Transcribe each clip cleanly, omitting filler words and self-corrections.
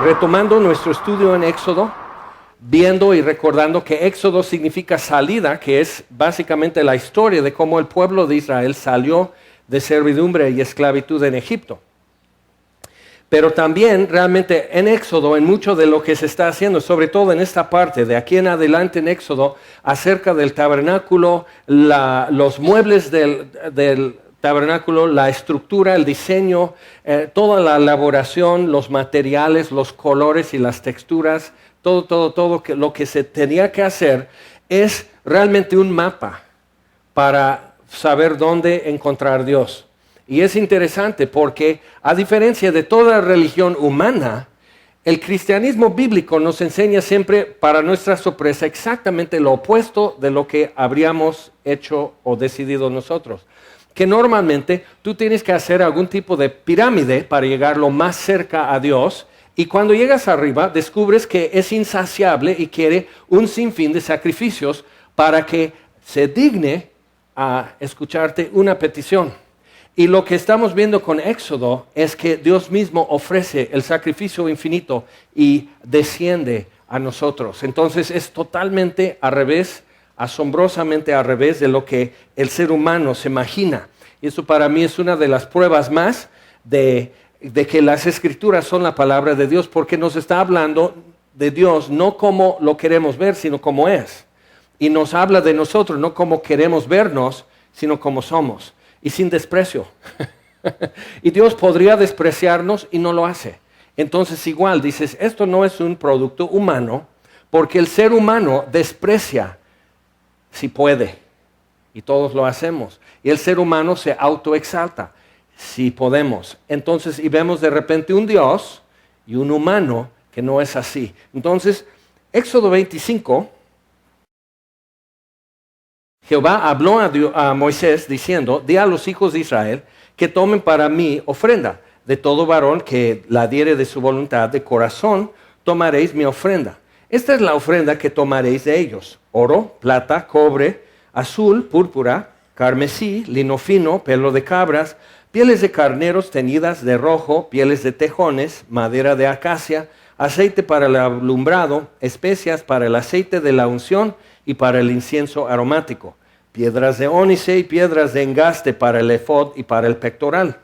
retomando nuestro estudio en Éxodo, viendo y recordando que Éxodo significa salida, que es básicamente la historia de cómo el pueblo de Israel salió de servidumbre y esclavitud en Egipto. Pero también realmente en Éxodo, en mucho de lo que se está haciendo, sobre todo en esta parte, de aquí en adelante en Éxodo, acerca del tabernáculo, los muebles del tabernáculo, la estructura, el diseño, toda la elaboración, los materiales, los colores y las texturas, todo lo que se tenía que hacer es realmente un mapa para saber dónde encontrar a Dios. Y es interesante porque, a diferencia de toda religión humana, el cristianismo bíblico nos enseña siempre, para nuestra sorpresa, exactamente lo opuesto de lo que habríamos hecho o decidido nosotros. Que normalmente tú tienes que hacer algún tipo de pirámide para llegar lo más cerca a Dios, y cuando llegas arriba descubres que es insaciable y quiere un sinfín de sacrificios para que se digne a escucharte una petición. Y lo que estamos viendo con Éxodo es que Dios mismo ofrece el sacrificio infinito y desciende a nosotros. Entonces es totalmente al revés, asombrosamente al revés de lo que el ser humano se imagina. Y eso para mí es una de las pruebas más de que las Escrituras son la palabra de Dios, porque nos está hablando de Dios no como lo queremos ver, sino como es. Y nos habla de nosotros no como queremos vernos, sino como somos. Y sin desprecio. Y Dios podría despreciarnos y no lo hace. Entonces igual dices, esto no es un producto humano, porque el ser humano desprecia si puede. Y todos lo hacemos. Y el ser humano se autoexalta si podemos. Entonces, y vemos de repente un Dios y un humano que no es así. Entonces, Éxodo 25... Jehová habló a Moisés diciendo, di a los hijos de Israel que tomen para mí ofrenda. De todo varón que la diere de su voluntad de corazón, tomaréis mi ofrenda. Esta es la ofrenda que tomaréis de ellos: oro, plata, cobre, azul, púrpura, carmesí, lino fino, pelo de cabras, pieles de carneros teñidas de rojo, pieles de tejones, madera de acacia, aceite para el alumbrado, especias para el aceite de la unción y para el incienso aromático, piedras de ónice y piedras de engaste para el efod y para el pectoral.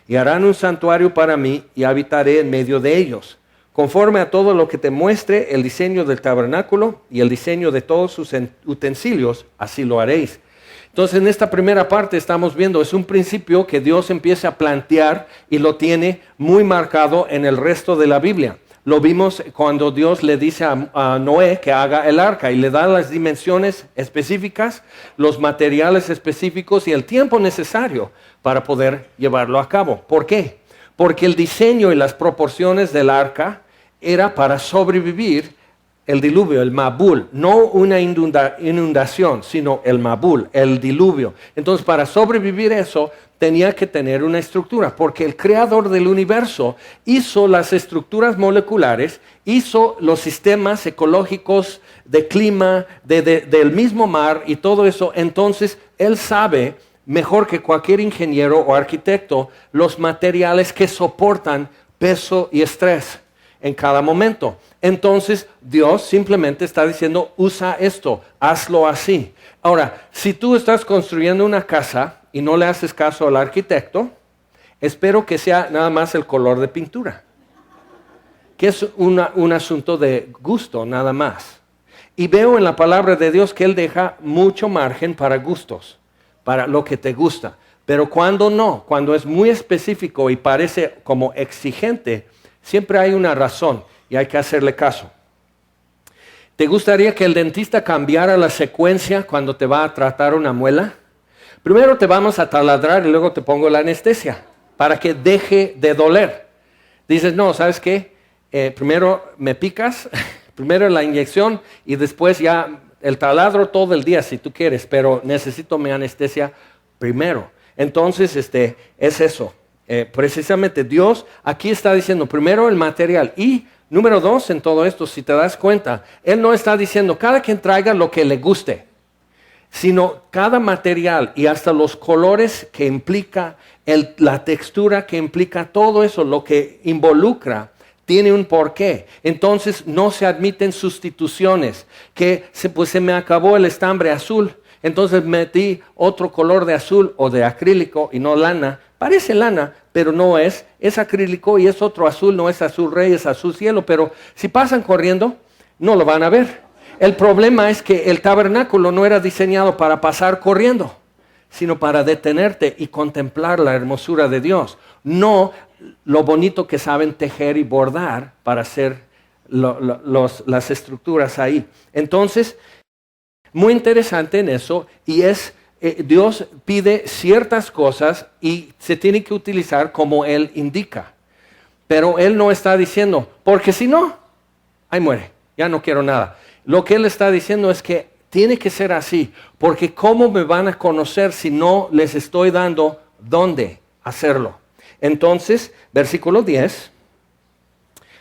Y harán un santuario para mí y habitaré en medio de ellos. Conforme a todo lo que te muestre el diseño del tabernáculo y el diseño de todos sus utensilios, así lo haréis. Entonces en esta primera parte estamos viendo, es un principio que Dios empieza a plantear y lo tiene muy marcado en el resto de la Biblia. Lo vimos cuando Dios le dice a Noé que haga el arca y le da las dimensiones específicas, los materiales específicos y el tiempo necesario para poder llevarlo a cabo. ¿Por qué? Porque el diseño y las proporciones del arca era para sobrevivir el diluvio, el Mabul, no una inundación, sino el Mabul, el diluvio. Entonces, para sobrevivir eso, tenía que tener una estructura, porque el creador del universo hizo las estructuras moleculares, hizo los sistemas ecológicos de clima, del mismo mar y todo eso. Entonces, él sabe mejor que cualquier ingeniero o arquitecto los materiales que soportan peso y estrés en cada momento. Entonces Dios simplemente está diciendo, usa esto, hazlo así. Ahora, si tú estás construyendo una casa y no le haces caso al arquitecto, espero que sea nada más el color de pintura, que es un asunto de gusto nada más. Y veo en la palabra de Dios que Él deja mucho margen para gustos, para lo que te gusta. Pero cuando no, cuando es muy específico y parece como exigente, siempre hay una razón y hay que hacerle caso. ¿Te gustaría que el dentista cambiara la secuencia cuando te va a tratar una muela? Primero te vamos a taladrar y luego te pongo la anestesia para que deje de doler. Dices, no, ¿sabes qué? Primero me picas, primero la inyección y después ya el taladro todo el día si tú quieres, pero necesito mi anestesia primero. Entonces, es eso. Precisamente Dios aquí está diciendo primero el material y número 2 en todo esto, si te das cuenta, Él no está diciendo cada quien traiga lo que le guste, sino cada material y hasta los colores que implica, la textura que implica, todo eso, lo que involucra, tiene un porqué. Entonces no se admiten sustituciones, pues se me acabó el estambre azul, entonces metí otro color de azul o de acrílico y no lana. Parece lana, pero no es acrílico y es otro azul, no es azul rey, es azul cielo, pero si pasan corriendo, no lo van a ver. El problema es que el tabernáculo no era diseñado para pasar corriendo, sino para detenerte y contemplar la hermosura de Dios. No lo bonito que saben tejer y bordar para hacer las estructuras ahí. Entonces, muy interesante en eso, y Dios pide ciertas cosas y se tiene que utilizar como Él indica. Pero Él no está diciendo, porque si no, ahí muere, ya no quiero nada. Lo que Él está diciendo es que tiene que ser así, porque ¿cómo me van a conocer si no les estoy dando dónde hacerlo? Entonces, versículo 10,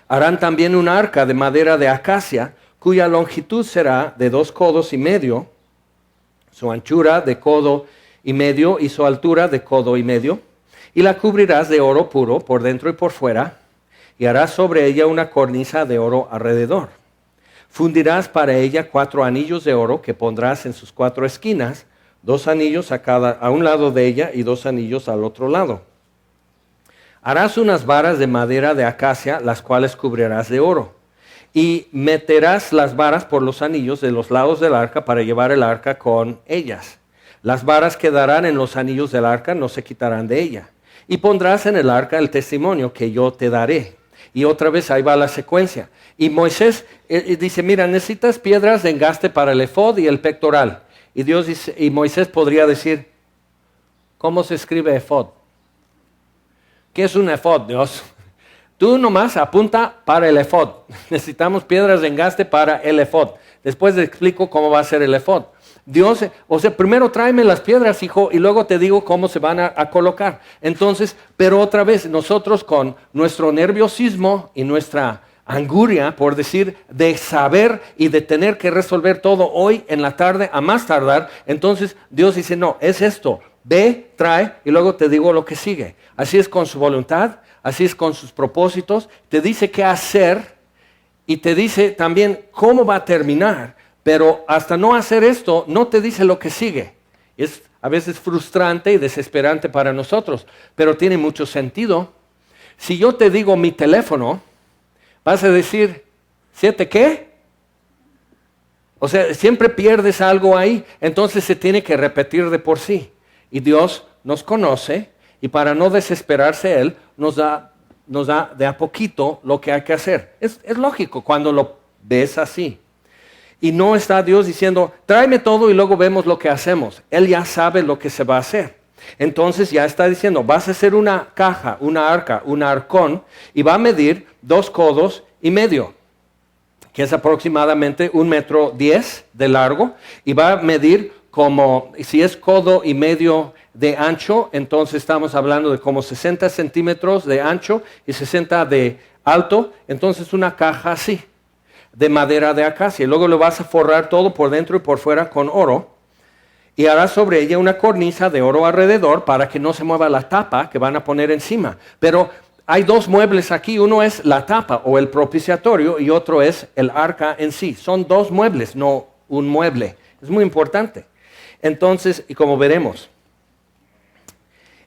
harán también un arca de madera de acacia, cuya longitud será de 2 codos y medio, su anchura de codo y medio y su altura de codo y medio, y la cubrirás de oro puro por dentro y por fuera, y harás sobre ella una cornisa de oro alrededor. Fundirás para ella 4 anillos de oro que pondrás en sus 4 esquinas, 2 anillos a un lado de ella y 2 anillos al otro lado. Harás unas varas de madera de acacia, las cuales cubrirás de oro. Y meterás las varas por los anillos de los lados del arca para llevar el arca con ellas. Las varas quedarán en los anillos del arca, no se quitarán de ella. Y pondrás en el arca el testimonio que yo te daré. Y otra vez ahí va la secuencia. Y Moisés dice, mira, necesitas piedras de engaste para el efod y el pectoral. Y Dios dice, y Moisés podría decir, ¿cómo se escribe efod? ¿Qué es un efod, Dios? Tú nomás apunta para el efod. Necesitamos piedras de engaste para el efod. Después te explico cómo va a ser el efod. Dios, primero tráeme las piedras, hijo, y luego te digo cómo se van a colocar. Entonces, pero otra vez, nosotros con nuestro nerviosismo y nuestra anguria, por decir, de saber y de tener que resolver todo hoy en la tarde, a más tardar, entonces Dios dice, no, es esto, ve, trae, y luego te digo lo que sigue. Así es con su voluntad, así es con sus propósitos, te dice qué hacer, y te dice también cómo va a terminar. Pero hasta no hacer esto, no te dice lo que sigue. Es a veces frustrante y desesperante para nosotros, pero tiene mucho sentido. Si yo te digo mi teléfono, vas a decir, ¿7 qué? O sea, siempre pierdes algo ahí, entonces se tiene que repetir de por sí. Y Dios nos conoce, y para no desesperarse Él, nos da de a poquito lo que hay que hacer. Es lógico cuando lo ves así. Y no está Dios diciendo, tráeme todo y luego vemos lo que hacemos. Él ya sabe lo que se va a hacer. Entonces ya está diciendo, vas a hacer una caja, una arca, un arcón, y va a medir 2 codos y medio, que es aproximadamente 1,10 metros de largo, y va a medir como, si es codo y medio de ancho, entonces estamos hablando de como 60 centímetros de ancho y 60 de alto, entonces una caja así, de madera de acacia, y luego lo vas a forrar todo por dentro y por fuera con oro, y harás sobre ella una cornisa de oro alrededor para que no se mueva la tapa que van a poner encima. Pero hay 2 muebles aquí, uno es la tapa o el propiciatorio y otro es el arca en sí. Son 2 muebles, no un mueble. Es muy importante. Entonces, y como veremos,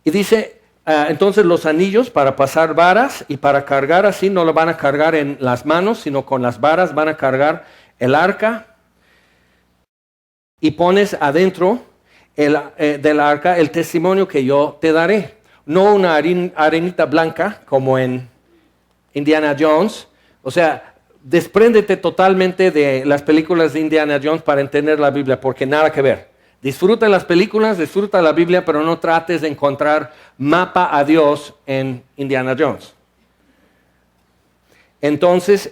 y dice, entonces los anillos para pasar varas y para cargar así, no lo van a cargar en las manos, sino con las varas van a cargar el arca, y pones adentro del arca el testimonio que yo te daré. No una arenita blanca como en Indiana Jones. O sea, despréndete totalmente de las películas de Indiana Jones para entender la Biblia, porque nada que ver. Disfruta las películas, disfruta la Biblia, pero no trates de encontrar mapa a Dios en Indiana Jones. Entonces,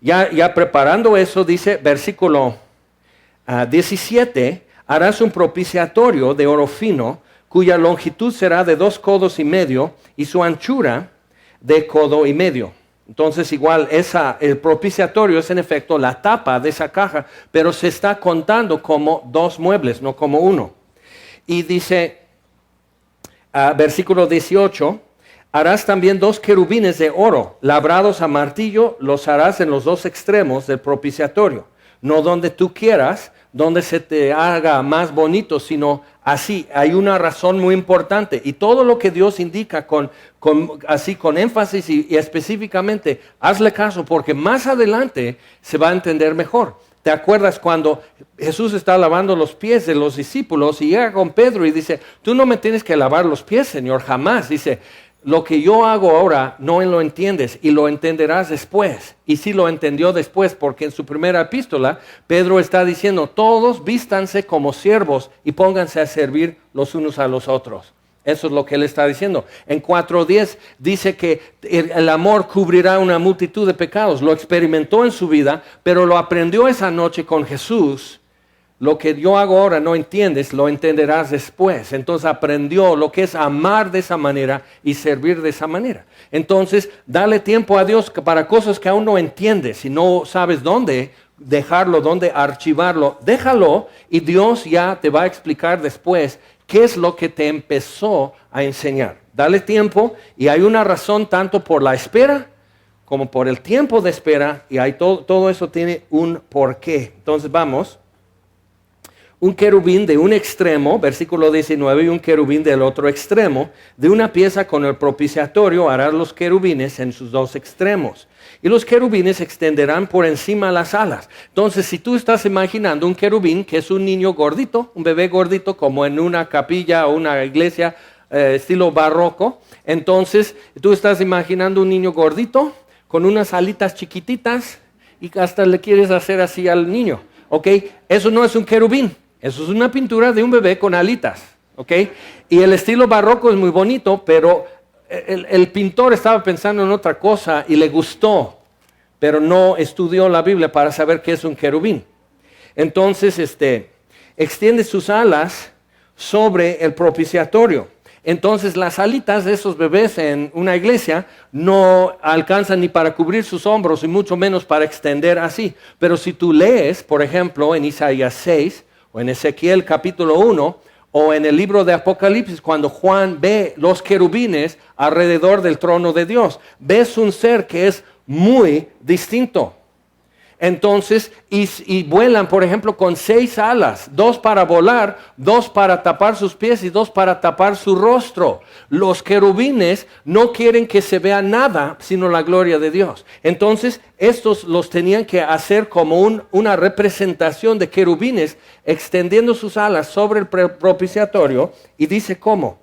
ya preparando eso, dice versículo 17, harás un propiciatorio de oro fino, cuya longitud será de 2 codos y medio, y su anchura de codo y medio. Entonces igual, el propiciatorio es en efecto la tapa de esa caja, pero se está contando como 2 muebles, no como uno. Y dice, versículo 18, Harás también 2 querubines de oro, labrados a martillo, los harás en los 2 extremos del propiciatorio. No donde tú quieras, donde se te haga más bonito, sino así. Hay una razón muy importante. Y todo lo que Dios indica con énfasis y específicamente, hazle caso, porque más adelante se va a entender mejor. ¿Te acuerdas cuando Jesús está lavando los pies de los discípulos y llega con Pedro y dice, tú no me tienes que lavar los pies, Señor, jamás? Dice, lo que yo hago ahora no lo entiendes y lo entenderás después. Y sí lo entendió después, porque en su primera epístola Pedro está diciendo, todos vístanse como siervos y pónganse a servir los unos a los otros. Eso es lo que él está diciendo. En 4:10 dice que el amor cubrirá una multitud de pecados. Lo experimentó en su vida, pero lo aprendió esa noche con Jesús. Lo que yo hago ahora no entiendes, lo entenderás después. Entonces aprendió lo que es amar de esa manera y servir de esa manera. Entonces, dale tiempo a Dios para cosas que aún no entiendes. Si no sabes dónde dejarlo, dónde archivarlo, déjalo y Dios ya te va a explicar después qué es lo que te empezó a enseñar. Dale tiempo y hay una razón tanto por la espera como por el tiempo de espera y hay todo eso tiene un porqué. Entonces vamos. Un querubín de un extremo, versículo 19, y un querubín del otro extremo. De una pieza con el propiciatorio harás los querubines en sus 2 extremos. Y los querubines extenderán por encima las alas. Entonces, si tú estás imaginando un querubín, que es un niño gordito, un bebé gordito, como en una capilla o una iglesia estilo barroco, entonces tú estás imaginando un niño gordito con unas alitas chiquititas y hasta le quieres hacer así al niño. ¿Ok? Eso no es un querubín. Eso es una pintura de un bebé con alitas, ¿ok? Y el estilo barroco es muy bonito, pero el pintor estaba pensando en otra cosa y le gustó, pero no estudió la Biblia para saber qué es un querubín. Entonces, extiende sus alas sobre el propiciatorio. Entonces, las alitas de esos bebés en una iglesia no alcanzan ni para cubrir sus hombros y mucho menos para extender así. Pero si tú lees, por ejemplo, en Isaías 6, o en Ezequiel capítulo 1, o en el libro de Apocalipsis, cuando Juan ve los querubines alrededor del trono de Dios, ves un ser que es muy distinto. Entonces, y vuelan, por ejemplo, con 6 alas, 2 para volar, 2 para tapar sus pies y 2 para tapar su rostro. Los querubines no quieren que se vea nada sino la gloria de Dios. Entonces, estos los tenían que hacer como una representación de querubines extendiendo sus alas sobre el propiciatorio. Y dice cómo.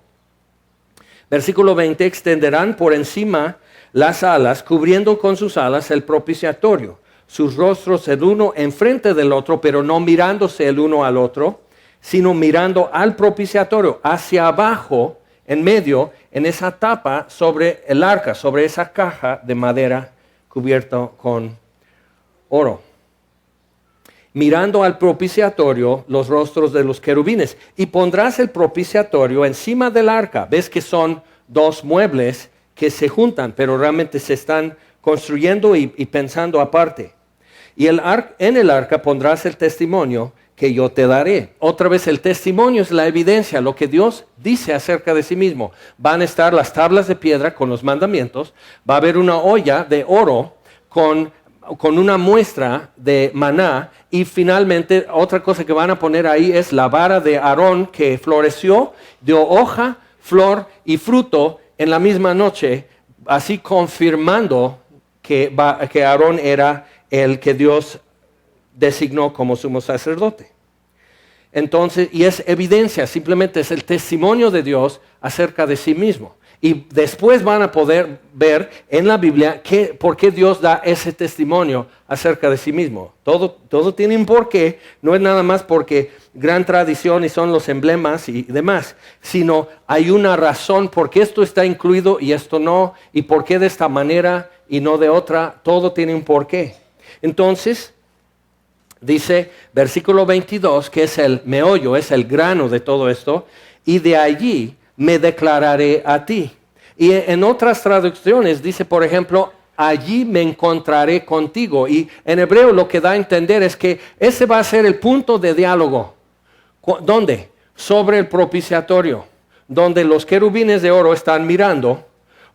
Versículo 20, extenderán por encima las alas, cubriendo con sus alas el propiciatorio. Sus rostros el uno enfrente del otro, pero no mirándose el uno al otro, sino mirando al propiciatorio, hacia abajo, en medio, en esa tapa sobre el arca, sobre esa caja de madera cubierta con oro. Mirando al propiciatorio, los rostros de los querubines. Y pondrás el propiciatorio encima del arca. Ves que son 2 muebles que se juntan, pero realmente se están construyendo y pensando aparte. Y en el arca pondrás el testimonio que yo te daré. Otra vez el testimonio es la evidencia, lo que Dios dice acerca de sí mismo. Van a estar las tablas de piedra con los mandamientos, va a haber una olla de oro con una muestra de maná y finalmente otra cosa que van a poner ahí es la vara de Aarón que floreció, dio hoja, flor y fruto en la misma noche, así confirmando que Aarón era el que Dios designó como sumo sacerdote. Entonces, y es evidencia, simplemente es el testimonio de Dios acerca de sí mismo. Y después van a poder ver en la Biblia por qué Dios da ese testimonio acerca de sí mismo. Todo tiene un porqué, no es nada más porque gran tradición y son los emblemas y demás, sino hay una razón por qué esto está incluido y esto no, y por qué de esta manera y no de otra, todo tiene un porqué. Entonces, dice versículo 22, que es el meollo, es el grano de todo esto, y de allí me declararé a ti. Y en otras traducciones dice, por ejemplo, allí me encontraré contigo. Y en hebreo lo que da a entender es que ese va a ser el punto de diálogo. ¿Dónde? Sobre el propiciatorio, donde los querubines de oro están mirando,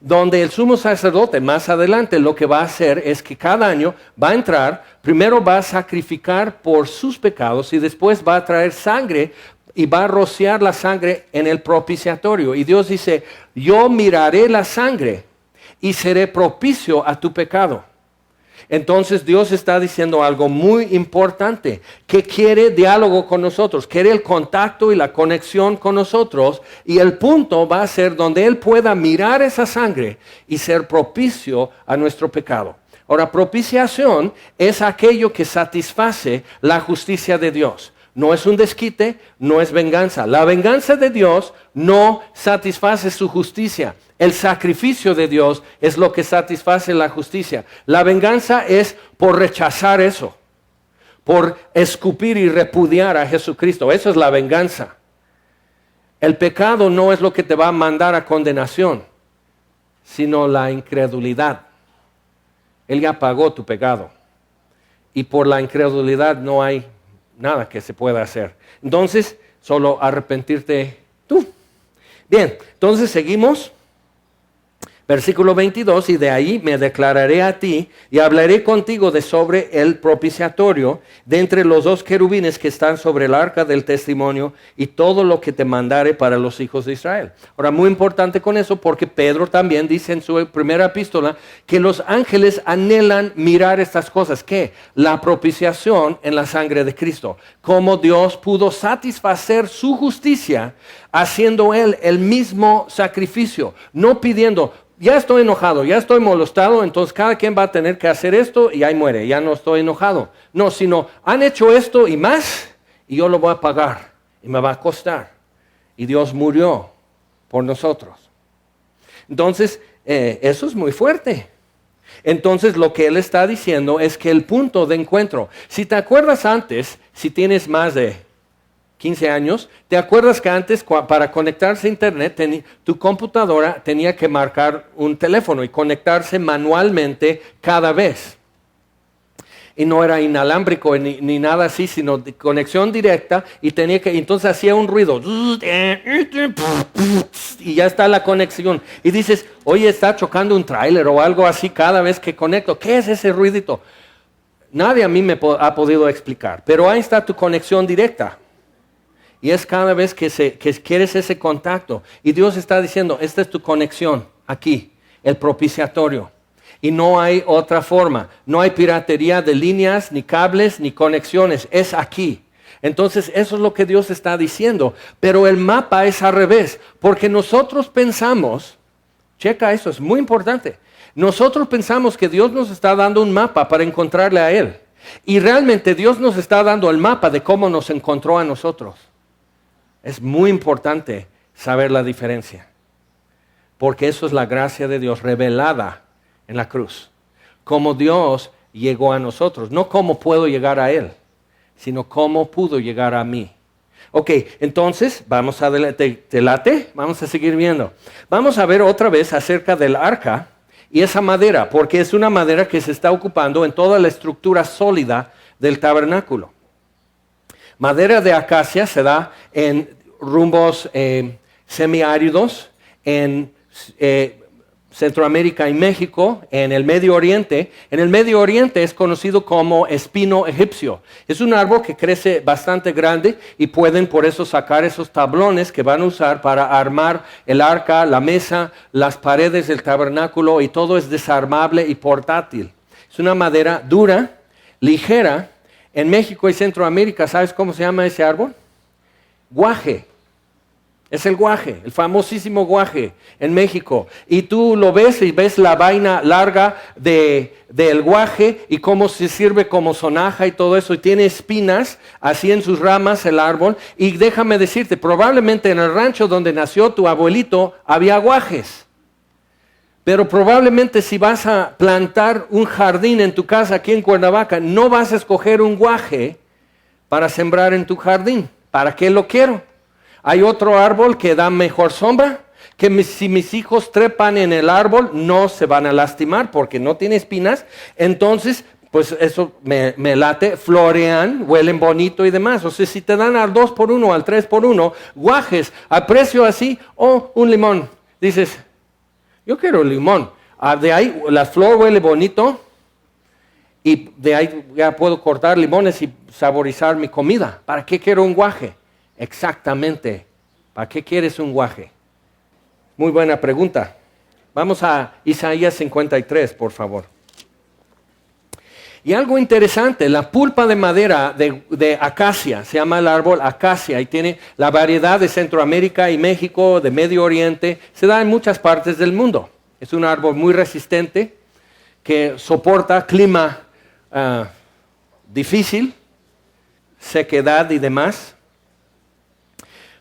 donde el sumo sacerdote más adelante lo que va a hacer es que cada año va a entrar, primero va a sacrificar por sus pecados y después va a traer sangre y va a rociar la sangre en el propiciatorio. Y Dios dice, yo miraré la sangre y seré propicio a tu pecado. Entonces Dios está diciendo algo muy importante, que quiere diálogo con nosotros, quiere el contacto y la conexión con nosotros, y el punto va a ser donde Él pueda mirar esa sangre y ser propicio a nuestro pecado. Ahora, propiciación es aquello que satisface la justicia de Dios. No es un desquite, no es venganza. La venganza de Dios no satisface su justicia. El sacrificio de Dios es lo que satisface la justicia. La venganza es por rechazar eso, por escupir y repudiar a Jesucristo. Eso es la venganza. El pecado no es lo que te va a mandar a condenación, sino la incredulidad. Él ya pagó tu pecado. Y por la incredulidad no hay nada que se pueda hacer. Entonces, solo arrepentirte tú. Bien, entonces seguimos. Versículo 22, y de ahí me declararé a ti y hablaré contigo de sobre el propiciatorio de entre los dos querubines que están sobre el arca del testimonio y todo lo que te mandare para los hijos de Israel. Ahora, muy importante con eso porque Pedro también dice en su primera epístola que los ángeles anhelan mirar estas cosas. ¿Qué? La propiciación en la sangre de Cristo. Cómo Dios pudo satisfacer su justicia haciendo Él el mismo sacrificio, no pidiendo, ya estoy enojado, ya estoy molestado, entonces cada quien va a tener que hacer esto y ahí muere, ya no estoy enojado. No, sino han hecho esto y más y yo lo voy a pagar y me va a costar. Y Dios murió por nosotros. Entonces, eso es muy fuerte. Entonces, lo que Él está diciendo es que el punto de encuentro, si te acuerdas antes, si tienes más de 15 años, ¿te acuerdas que antes para conectarse a internet tu computadora tenía que marcar un teléfono y conectarse manualmente cada vez? Y no era inalámbrico ni nada así, sino de conexión directa y entonces hacía un ruido y ya está la conexión. Y dices, oye, está chocando un tráiler o algo así cada vez que conecto. ¿Qué es ese ruidito? Nadie a mí me ha podido explicar, pero ahí está tu conexión directa. Y es cada vez que quieres ese contacto. Y Dios está diciendo, esta es tu conexión aquí, el propiciatorio. Y no hay otra forma. No hay piratería de líneas, ni cables, ni conexiones. Es aquí. Entonces eso es lo que Dios está diciendo. Pero el mapa es al revés. Porque nosotros pensamos, checa eso, es muy importante. Nosotros pensamos que Dios nos está dando un mapa para encontrarle a Él. Y realmente Dios nos está dando el mapa de cómo nos encontró a nosotros. Es muy importante saber la diferencia, porque eso es la gracia de Dios revelada en la cruz. Cómo Dios llegó a nosotros, no cómo puedo llegar a Él, sino cómo pudo llegar a mí. Ok, entonces, vamos a ¿te late? Vamos a seguir viendo. Vamos a ver otra vez acerca del arca y esa madera, porque es una madera que se está ocupando en toda la estructura sólida del tabernáculo. Madera de acacia se da en rumbos semiáridos, en Centroamérica y México, en el Medio Oriente. En el Medio Oriente es conocido como espino egipcio. Es un árbol que crece bastante grande y pueden por eso sacar esos tablones que van a usar para armar el arca, la mesa, las paredes del tabernáculo y todo es desarmable y portátil. Es una madera dura, ligera. En México y Centroamérica, ¿sabes cómo se llama ese árbol? Guaje. Es el guaje, el famosísimo guaje en México. Y tú lo ves y ves la vaina larga del guaje y cómo se sirve como sonaja y todo eso. Y tiene espinas así en sus ramas el árbol. Y déjame decirte, probablemente en el rancho donde nació tu abuelito había guajes. Pero probablemente si vas a plantar un jardín en tu casa aquí en Cuernavaca, no vas a escoger un guaje para sembrar en tu jardín. ¿Para qué lo quiero? Hay otro árbol que da mejor sombra, que si mis hijos trepan en el árbol no se van a lastimar porque no tiene espinas. Entonces, pues eso me late, florean, huelen bonito y demás. O sea, si te dan al 2x1, al 3x1, guajes a precio así o un limón, dices... Yo quiero limón. De ahí la flor huele bonito y de ahí ya puedo cortar limones y saborizar mi comida. ¿Para qué quiero un guaje? Exactamente. ¿Para qué quieres un guaje? Muy buena pregunta. Vamos a Isaías 53, por favor. Y algo interesante, la pulpa de madera de acacia, se llama el árbol acacia, y tiene la variedad de Centroamérica y México, de Medio Oriente, se da en muchas partes del mundo. Es un árbol muy resistente, que soporta clima difícil, sequedad y demás.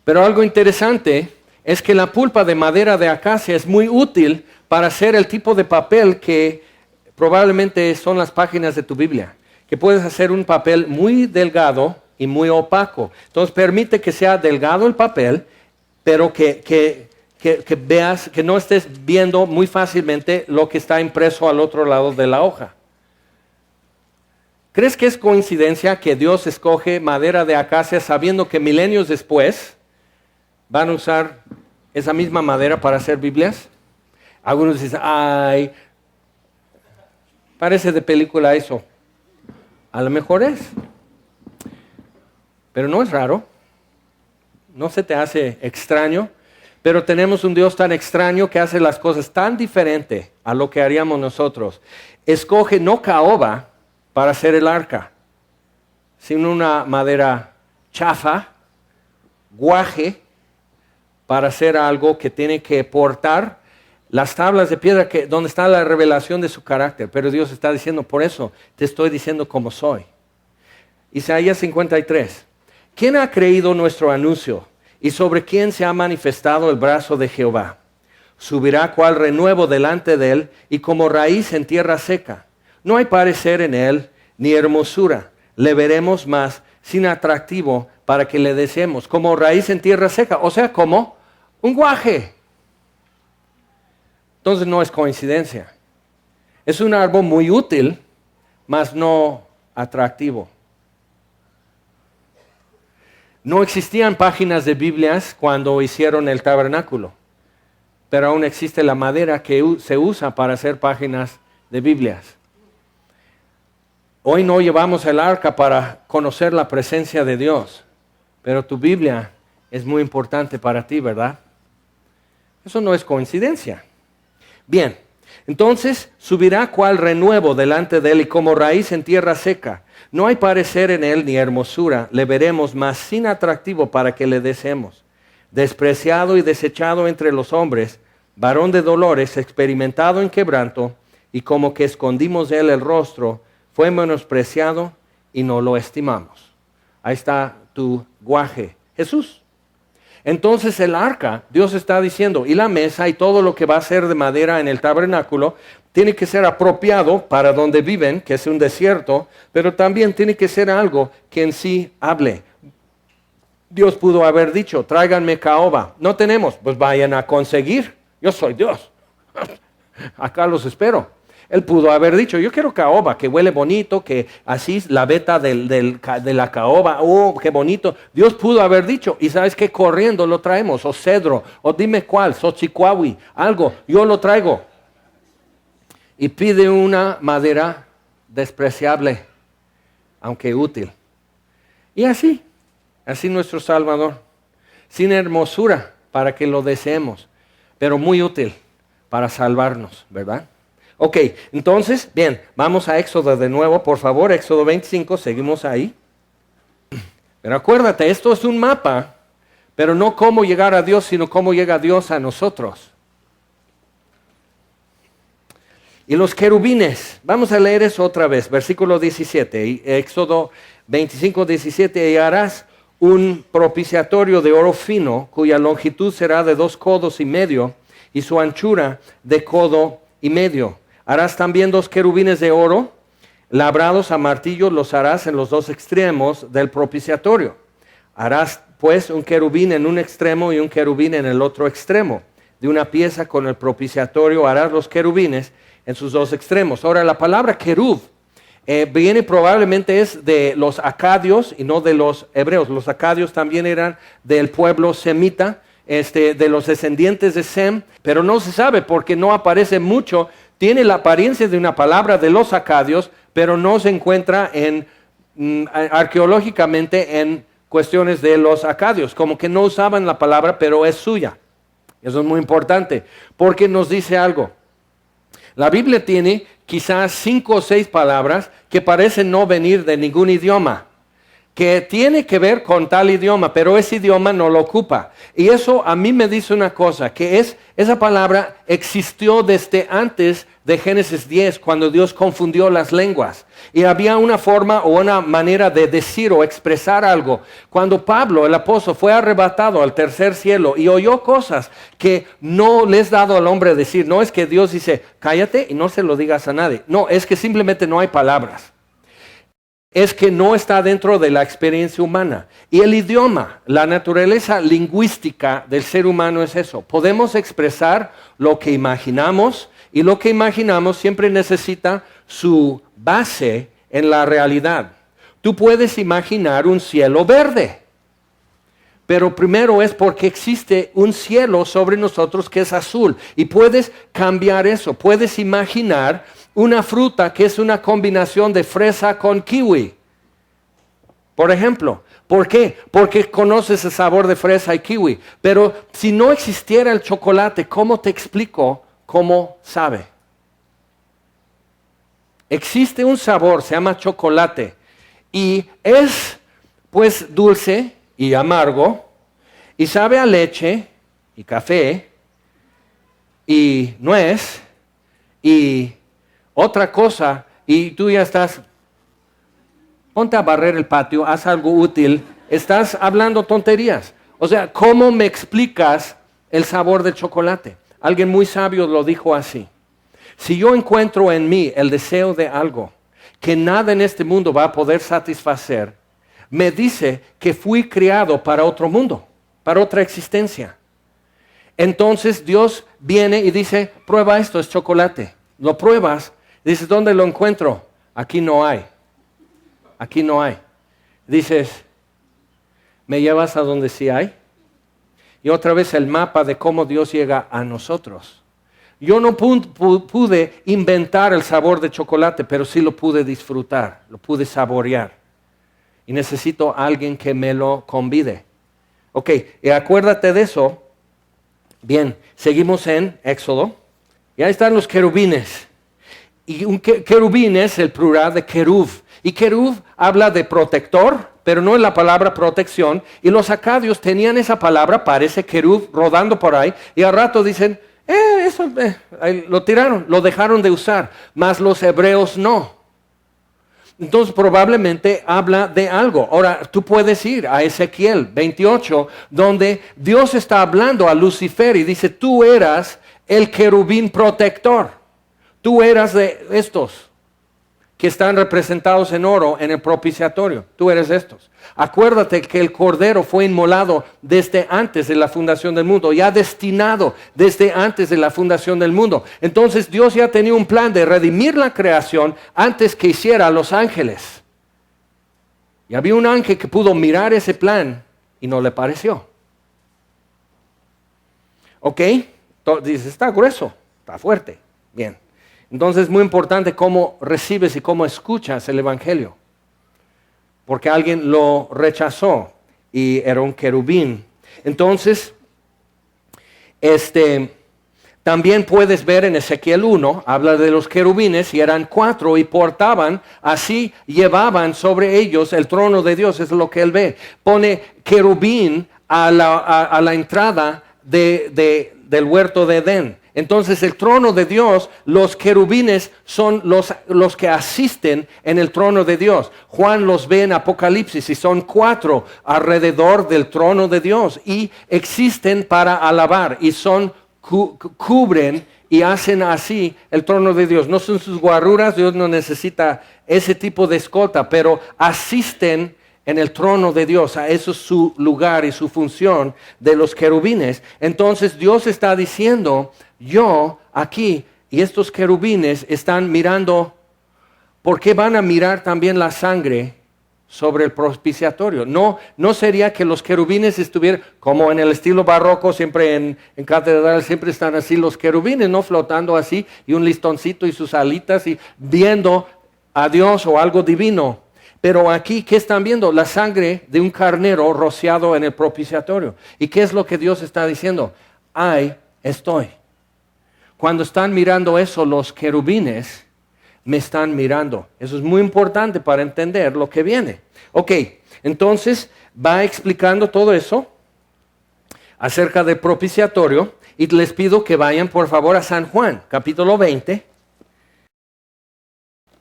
Pero algo interesante es que la pulpa de madera de acacia es muy útil para hacer el tipo de papel que probablemente son las páginas de tu Biblia, que puedes hacer un papel muy delgado y muy opaco. Entonces permite que sea delgado el papel, pero que veas, que no estés viendo muy fácilmente lo que está impreso al otro lado de la hoja. ¿Crees que es coincidencia que Dios escoge madera de acacia sabiendo que milenios después van a usar esa misma madera para hacer Biblias? Algunos dicen, ay, parece de película eso. A lo mejor es. Pero no es raro. No se te hace extraño. Pero tenemos un Dios tan extraño que hace las cosas tan diferente a lo que haríamos nosotros. Escoge no caoba para hacer el arca, sino una madera chafa, guaje, para hacer algo que tiene que portar las tablas de piedra donde está la revelación de su carácter. Pero Dios está diciendo, por eso te estoy diciendo cómo soy. Isaías 53. ¿Quién ha creído nuestro anuncio? ¿Y sobre quién se ha manifestado el brazo de Jehová? Subirá cual renuevo delante de él y como raíz en tierra seca. No hay parecer en él ni hermosura. Le veremos más sin atractivo para que le deseemos. Como raíz en tierra seca. O sea, como un guaje. Entonces no es coincidencia. Es un árbol muy útil, mas no atractivo. No existían páginas de Biblias cuando hicieron el tabernáculo, pero aún existe la madera que se usa para hacer páginas de Biblias. Hoy no llevamos el arca para conocer la presencia de Dios, pero tu Biblia es muy importante para ti, ¿verdad? Eso no es coincidencia. Bien, entonces subirá cual renuevo delante de él y como raíz en tierra seca. No hay parecer en él ni hermosura, le veremos más sin atractivo para que le deseemos. Despreciado y desechado entre los hombres, varón de dolores, experimentado en quebranto, y como que escondimos de él el rostro, fue menospreciado y no lo estimamos. Ahí está tu guaje, Jesús. Entonces el arca, Dios está diciendo, y la mesa y todo lo que va a ser de madera en el tabernáculo, tiene que ser apropiado para donde viven, que es un desierto, pero también tiene que ser algo que en sí hable. Dios pudo haber dicho, tráiganme caoba. No tenemos, pues vayan a conseguir. Yo soy Dios. Acá los espero. Él pudo haber dicho, yo quiero caoba, que huele bonito, que así la veta de la caoba, oh, qué bonito. Dios pudo haber dicho, y sabes que corriendo lo traemos, o cedro, o dime cuál, xochicuahui, algo, yo lo traigo. Y pide una madera despreciable, aunque útil. Y así nuestro Salvador, sin hermosura para que lo deseemos, pero muy útil para salvarnos, ¿verdad? Ok, entonces, bien, vamos a Éxodo de nuevo, por favor, Éxodo 25, seguimos ahí. Pero acuérdate, esto es un mapa, pero no cómo llegar a Dios, sino cómo llega Dios a nosotros. Y los querubines, vamos a leer eso otra vez, versículo 17, Éxodo 25, 17, y harás un propiciatorio de oro fino, cuya longitud será de 2 codos y medio, y su anchura de codo y medio. Harás también 2 querubines de oro, labrados a martillo, los harás en los 2 extremos del propiciatorio. Harás pues un querubín en un extremo y un querubín en el otro extremo. De una pieza con el propiciatorio harás los querubines en sus 2 extremos. Ahora, la palabra querub viene probablemente es de los acadios y no de los hebreos. Los acadios también eran del pueblo semita de los descendientes de Sem, pero no se sabe porque no aparece mucho. Tiene la apariencia de una palabra de los acadios, pero no se encuentra arqueológicamente en cuestiones de los acadios, como que no usaban la palabra, pero es suya. Eso es muy importante, porque nos dice algo. La Biblia tiene quizás 5 o 6 palabras que parecen no venir de ningún idioma, que tiene que ver con tal idioma, pero ese idioma no lo ocupa. Y eso a mí me dice una cosa, que esa palabra existió desde antes de Génesis 10, cuando Dios confundió las lenguas. Y había una forma o una manera de decir o expresar algo. Cuando Pablo, el apóstol, fue arrebatado al tercer cielo y oyó cosas que no les dado al hombre decir, no es que Dios dice, cállate y no se lo digas a nadie. No, es que simplemente no hay palabras. Es que no está dentro de la experiencia humana. Y el idioma, la naturaleza lingüística del ser humano es eso. Podemos expresar lo que imaginamos y lo que imaginamos siempre necesita su base en la realidad. Tú puedes imaginar un cielo verde, pero primero es porque existe un cielo sobre nosotros que es azul. Y puedes cambiar eso, puedes imaginar una fruta que es una combinación de fresa con kiwi. Por ejemplo, ¿por qué? Porque conoces el sabor de fresa y kiwi. Pero si no existiera el chocolate, ¿cómo te explico cómo sabe? Existe un sabor, se llama chocolate. Y es pues dulce y amargo. Y sabe a leche y café y nuez y otra cosa, y tú ya estás, ponte a barrer el patio, haz algo útil, estás hablando tonterías. O sea, ¿cómo me explicas el sabor del chocolate? Alguien muy sabio lo dijo así. Si yo encuentro en mí el deseo de algo que nada en este mundo va a poder satisfacer, me dice que fui criado para otro mundo, para otra existencia. Entonces Dios viene y dice, prueba esto, es chocolate. Lo pruebas. Dices, ¿dónde lo encuentro? Aquí no hay. Aquí no hay. Dices, ¿me llevas a donde sí hay? Y otra vez el mapa de cómo Dios llega a nosotros. Yo no pude inventar el sabor de chocolate, pero sí lo pude disfrutar, lo pude saborear. Y necesito a alguien que me lo convide. Ok, y acuérdate de eso. Bien, seguimos en Éxodo. Y ahí están los querubines. Y un querubín es el plural de querub. Y querub habla de protector, pero no es la palabra protección. Y los acadios tenían esa palabra para ese querub rodando por ahí. Y al rato dicen, lo tiraron, lo dejaron de usar. Mas los hebreos no. Entonces probablemente habla de algo. Ahora tú puedes ir a Ezequiel 28, donde Dios está hablando a Lucifer y dice, tú eras el querubín protector. Tú eras de estos que están representados en oro en el propiciatorio. Tú eres estos. Acuérdate que el Cordero fue inmolado desde antes de la fundación del mundo, ya destinado desde antes de la fundación del mundo. Entonces Dios ya tenía un plan de redimir la creación antes que hiciera a los ángeles. Y había un ángel que pudo mirar ese plan y no le pareció. ¿Ok? Dice, está grueso, está fuerte. Bien. Entonces es muy importante cómo recibes y cómo escuchas el Evangelio. Porque alguien lo rechazó y era un querubín. Entonces, también puedes ver en Ezequiel 1, habla de los querubines y eran 4 y portaban, así llevaban sobre ellos el trono de Dios, es lo que él ve. Pone querubín a la entrada del huerto de Edén. Entonces el trono de Dios, los querubines son los que asisten en el trono de Dios. Juan los ve en Apocalipsis y son 4 alrededor del trono de Dios y existen para alabar y cubren y hacen así el trono de Dios. No son sus guarruras, Dios no necesita ese tipo de escolta, pero asisten en el trono de Dios. Eso es su lugar y su función de los querubines. Entonces Dios está diciendo, yo aquí y estos querubines están mirando, ¿por qué van a mirar también la sangre sobre el propiciatorio. No sería que los querubines estuvieran, como en el estilo barroco, siempre en catedral, siempre están así los querubines, ¿no? Flotando así, y un listoncito y sus alitas, y viendo a Dios o algo divino. Pero aquí, ¿qué están viendo? La sangre de un carnero rociado en el propiciatorio. ¿Y qué es lo que Dios está diciendo? Ahí estoy. Cuando están mirando eso, los querubines me están mirando. Eso es muy importante para entender lo que viene. Ok, entonces va explicando todo eso acerca del propiciatorio y les pido que vayan por favor a San Juan, capítulo 20.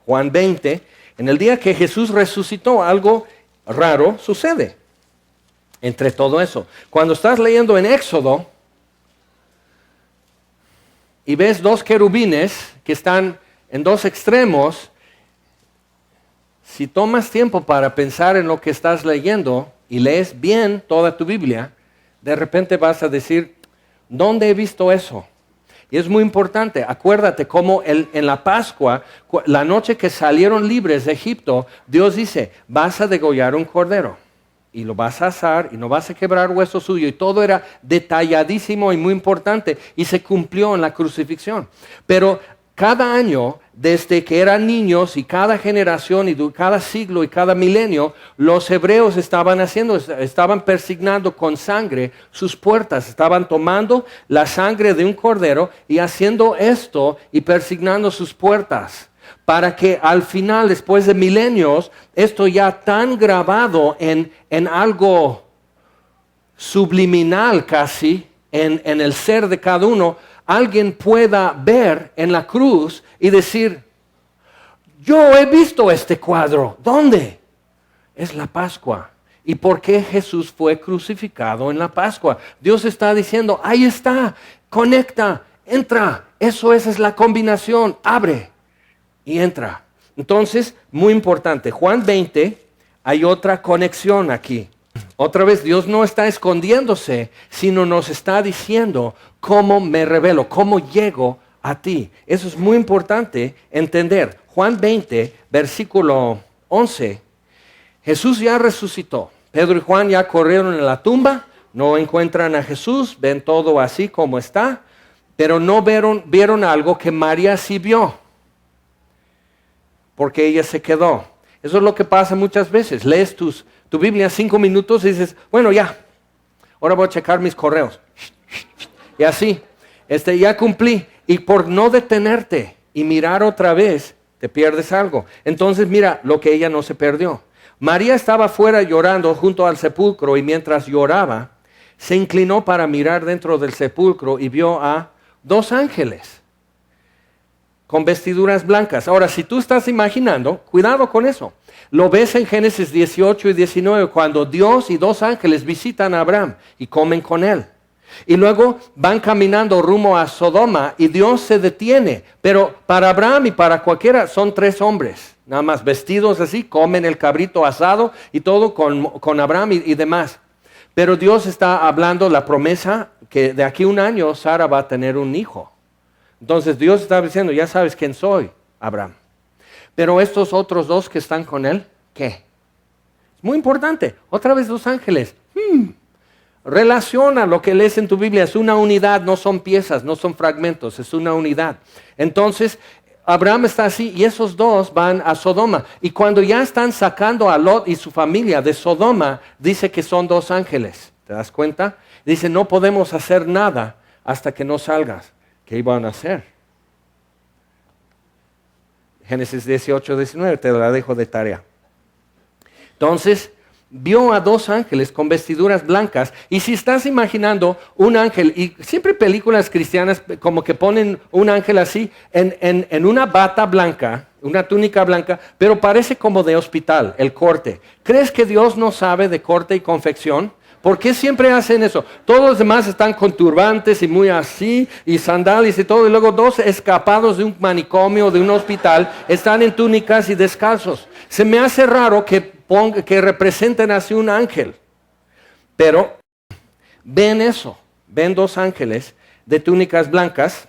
Juan 20, en el día que Jesús resucitó, algo raro sucede entre todo eso. Cuando estás leyendo en Éxodo y ves dos querubines que están en dos extremos, si tomas tiempo para pensar en lo que estás leyendo y lees bien toda tu Biblia, de repente vas a decir, ¿dónde he visto eso? Y es muy importante, acuérdate cómo en la Pascua, la noche que salieron libres de Egipto, Dios dice, vas a degollar un cordero y lo vas a asar y no vas a quebrar hueso suyo. Y todo era detalladísimo y muy importante y se cumplió en la crucifixión. Pero cada año, desde que eran niños y cada generación y cada siglo y cada milenio, los hebreos estaban persignando con sangre sus puertas, estaban tomando la sangre de un cordero y haciendo esto y persignando sus puertas, para que al final, después de milenios, esto ya tan grabado en algo subliminal casi, en el ser de cada uno, alguien pueda ver en la cruz y decir, yo he visto este cuadro. ¿Dónde? Es la Pascua. ¿Y por qué Jesús fue crucificado en la Pascua? Dios está diciendo, ahí está, conecta, entra. Esa es la combinación, abre y entra. Entonces, muy importante, Juan 20, hay otra conexión aquí. Otra vez, Dios no está escondiéndose, sino nos está diciendo cómo me revelo, cómo llego a ti. Eso es muy importante entender. Juan 20, versículo 11. Jesús ya resucitó. Pedro y Juan ya corrieron en la tumba, no encuentran a Jesús, ven todo así como está, pero no vieron algo que María sí vio, porque ella se quedó. Eso es lo que pasa muchas veces. Lees tu Biblia 5 minutos y dices, bueno, ya, ahora voy a checar mis correos. Y así, ya cumplí. Y por no detenerte y mirar otra vez, te pierdes algo. Entonces mira lo que ella no se perdió. María estaba fuera llorando junto al sepulcro y mientras lloraba, se inclinó para mirar dentro del sepulcro y vio a 2 ángeles con vestiduras blancas. Ahora, si tú estás imaginando, cuidado con eso. Lo ves en Génesis 18 y 19, cuando Dios y 2 ángeles visitan a Abraham y comen con él. Y luego van caminando rumbo a Sodoma y Dios se detiene. Pero para Abraham y para cualquiera son 3 hombres, nada más vestidos así, comen el cabrito asado y todo con Abraham y demás. Pero Dios está hablando la promesa que de aquí a 1 año Sara va a tener un hijo. Entonces Dios está diciendo, ya sabes quién soy, Abraham. Pero estos otros 2 que están con él, ¿qué? Es muy importante. Otra vez 2 ángeles. Relaciona lo que lees en tu Biblia. Es una unidad, no son piezas, no son fragmentos, es una unidad. Entonces, Abraham está así y esos 2 van a Sodoma. Y cuando ya están sacando a Lot y su familia de Sodoma, dice que son 2 ángeles. ¿Te das cuenta? Dice, no podemos hacer nada hasta que no salgas. ¿Qué iban a hacer? Génesis 18, 19, te la dejo de tarea. Entonces, vio a 2 ángeles con vestiduras blancas. Y si estás imaginando un ángel, y siempre películas cristianas como que ponen un ángel así, en una bata blanca, una túnica blanca, pero parece como de hospital, el corte. ¿Crees que Dios no sabe de corte y confección? ¿Por qué siempre hacen eso? Todos los demás están con turbantes y muy así, y sandalias y todo, y luego 2 escapados de un manicomio, de un hospital, están en túnicas y descalzos. Se me hace raro que representen así un ángel. Pero ven eso, ven 2 ángeles de túnicas blancas.